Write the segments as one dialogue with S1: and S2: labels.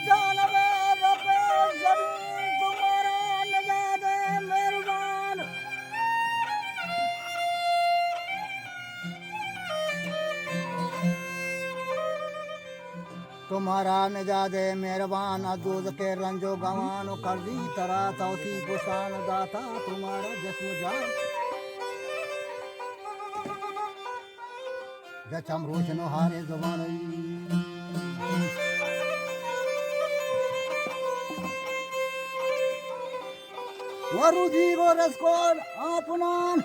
S1: जानवे रबे जमीन तुम्हारा नजादे मेहरबान तुम्हारा नजादे मेहरबान अजूज के रंजो गवान कर्जी तरा तौसी पुसान दाता तुम्हारा जस्म जान जचम रोशनो हारे जुबान वरुजी रो रसकोल आपनान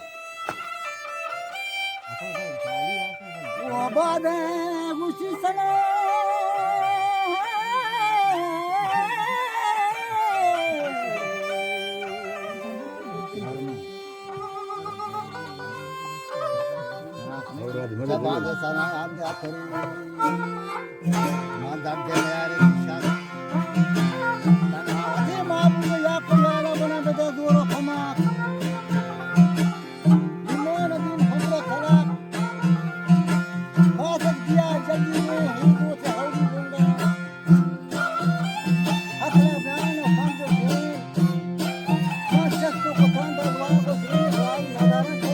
S1: वबादे गुशी सना जबान सना आद्या करू मादर जयारे निशान तनावते माबू या कुयारा बना बदे दूर खमा इमान दिन हमरा खरा खासत दिया जल्दी में हिंदू से हौली बोला अखला बयान खंड को खासत को खान दरबार को श्री भाई नदारन को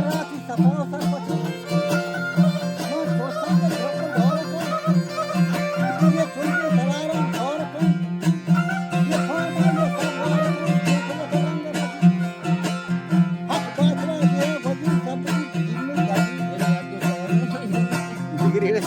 S1: राती सफा सर पछी मैं सोचता कि घर को ये चुनके दलारन और को ये फाटा ये सवार को रंग हक बाजरा ये वजी सब की जिम्मे गाड़ी डिग्री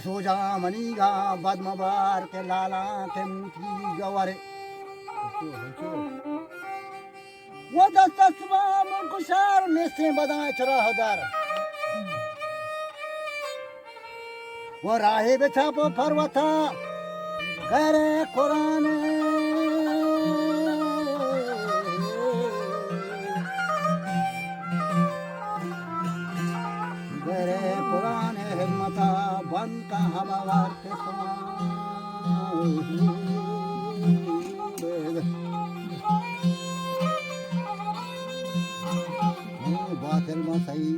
S1: सोजा मनीगा बदमबार के लाला के मुठी गवारे वो दस्तसवा मुकुशार नेसे बदाए चरा हजार वो राहे बेचा पो फरवथा करे कुरान करे कुरान हिम्मता बन का हमावार के बातिल में सही